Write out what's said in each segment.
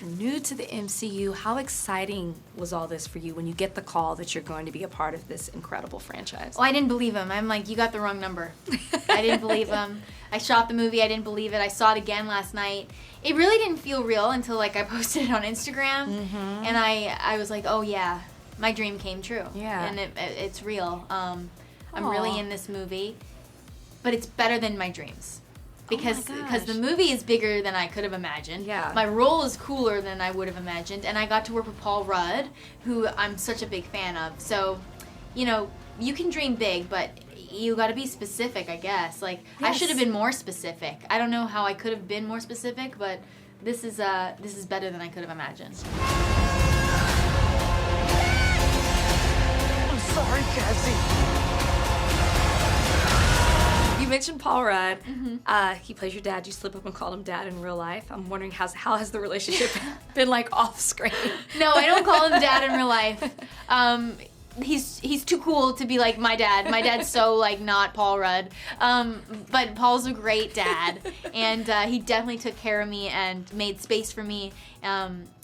You're new to the MCU. How exciting was all this for you when you get the call that you're going to be a part of this incredible franchise? Well, I didn't believe him. I'm like, you got the wrong number. I didn't believe him. I shot the movie. I didn't believe it. I saw it again last night. It really didn't feel real until like I posted it on Instagram, and I was like, oh yeah, my dream came true. Yeah, and it's real. I'm really in this movie, but it's better than my dreams. Because the movie is bigger than I could have imagined. Yeah. My role is cooler than I would have imagined, and I got to work with Paul Rudd, who I'm such a big fan of. So, you know, you can dream big, but you got to be specific, I guess. Like, I should have been more specific. I don't know how I could have been more specific, but this is better than I could have imagined. I'm sorry, Cassie. You mentioned Paul Rudd. He plays your dad. You slip up and call him dad in real life. I'm wondering how has the relationship been like off screen? No, I don't call him dad in real life. He's too cool to be like my dad. My dad's so like not Paul Rudd. But Paul's a great dad, and he definitely took care of me and made space for me.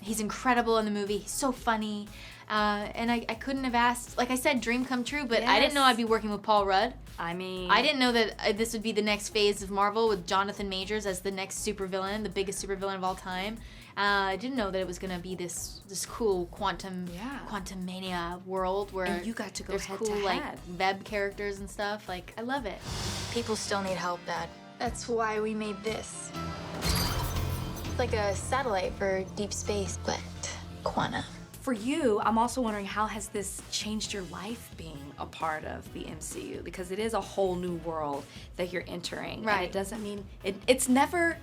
He's incredible in the movie. He's so funny. And I couldn't have asked, like I said, dream come true, but I didn't know I'd be working with Paul Rudd. I mean, I didn't know that this would be the next phase of Marvel with Jonathan Majors as the next supervillain, the biggest supervillain of all time. I didn't know that it was gonna be this cool Quantumania world where and you got to go there's head cool to like head. web characters and stuff. Like, I love it. People still need help, Dad. That's why we made this. It's like a satellite for deep space, but quantum. For you, I'm also wondering how has this changed your life being a part of the MCU? Because it is a whole new world that you're entering. Right. And it doesn't mean, it's never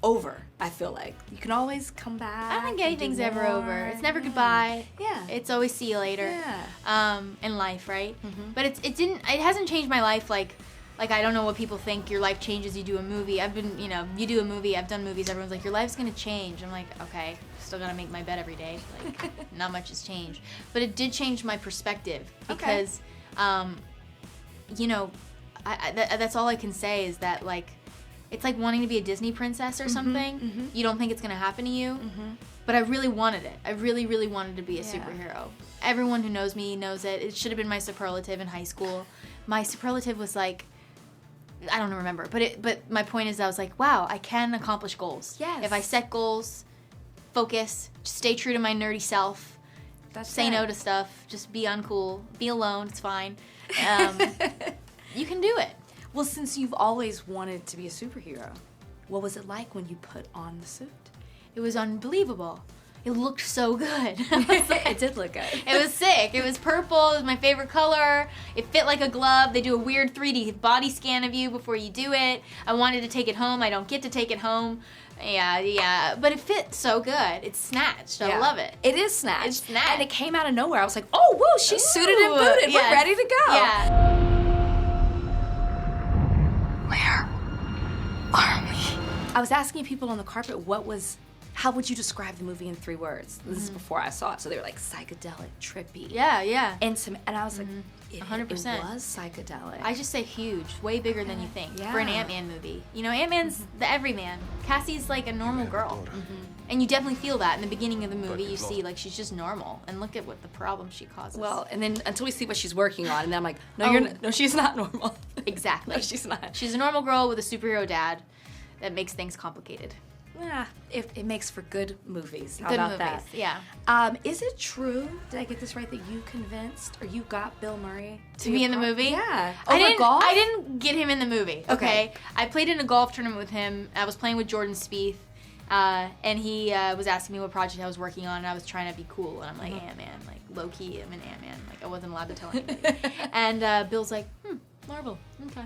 over, I feel like. You can always come back. I don't think anything's ever over. It's never goodbye. Yeah. It's always see you later. Yeah. In life, right? But it hasn't changed my life like I don't know what people think your life changes you do a movie. I've been, you do a movie, I've done movies, everyone's like, your life's gonna change. I'm like, okay, still gotta make my bed every day. Like, not much has changed. But it did change my perspective because, that's all I can say is that, like, it's like wanting to be a Disney princess or something. You don't think it's gonna happen to you, but I really wanted it. I really, really wanted to be a superhero. Everyone who knows me knows it. It should have been my superlative in high school. My superlative was like, I don't remember, but my point is I was like, wow, I can accomplish goals. Yes. If I set goals, focus, just stay true to my nerdy self, say no to stuff, just be uncool, be alone, it's fine. You can do it. Well, since you've always wanted to be a superhero, what was it like when you put on the suit? It was unbelievable. It looked so good. It did look good. It was sick. It was purple. It was my favorite color. It fit like a glove. They do a weird 3D body scan of you before you do it. I wanted to take it home. I don't get to take it home. Yeah. But it fit so good. It's snatched. I love it. It is snatched. It's snatched. And it came out of nowhere. I was like, oh, whoa, she's suited and booted. Yeah. We're ready to go. Yeah. Where are we? I was asking people on the carpet how would you describe the movie in 3 words? This is before I saw it. So they were like psychedelic, trippy. Yeah. And I was like, 100%. It was psychedelic. I just say huge, way bigger than you think for an Yeah. Ant-Man movie. Ant-Man's the everyman. Cassie's like a normal girl. And you definitely feel that in the beginning of the movie. You see, like, she's just normal. And look at what the problem she causes. Well, and then until we see what she's working on, and then I'm like, no, she's not normal. Exactly. No, she's not. She's a normal girl with a superhero dad that makes things complicated. Yeah, it makes for good movies. How Good about movies, that? yeah. Is it true, did I get this right, that you convinced, or you got Bill Murray To be in the movie? Yeah. I didn't get him in the movie, okay? Okay. I played in a golf tournament with him. I was playing with Jordan Spieth, and he was asking me what project I was working on, and I was trying to be cool, and I'm like, Ant-Man, like, low-key, I'm an Ant-Man. Like, I wasn't allowed to tell anybody. And Bill's like, Marvel, okay.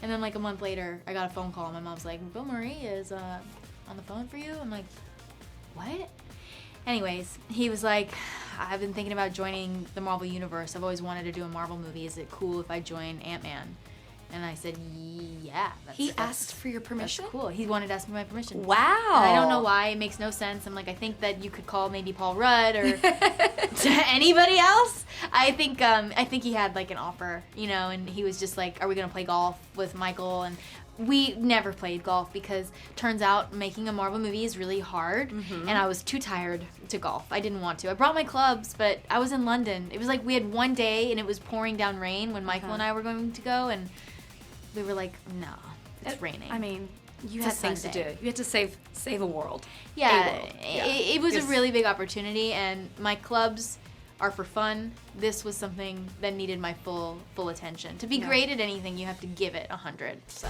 And then, like, a month later, I got a phone call, and my mom's like, Bill Murray is on the phone for you? I'm like, what? Anyways, he was like, I've been thinking about joining the Marvel Universe. I've always wanted to do a Marvel movie. Is it cool if I join Ant-Man? And I said, yeah. He asked for your permission? That's cool. He wanted to ask me my permission. Wow. And I don't know why. It makes no sense. I'm like, I think that you could call maybe Paul Rudd or anybody else. I think he had like an offer, and he was just like, are we going to play golf with Michael? And we never played golf because turns out making a Marvel movie is really hard, and I was too tired to golf. I didn't want to. I brought my clubs, but I was in London. It was like we had one day and it was pouring down rain when Michael and I were going to go, and we were like, no, it's raining. I mean, you It's had a things to do. Sunday. You had to save a world. Yeah, A world. Yeah. it was a Yes. really big opportunity, and my clubs are for fun. This was something that needed my full attention. To be Yeah. great at anything, you have to give it 100. So.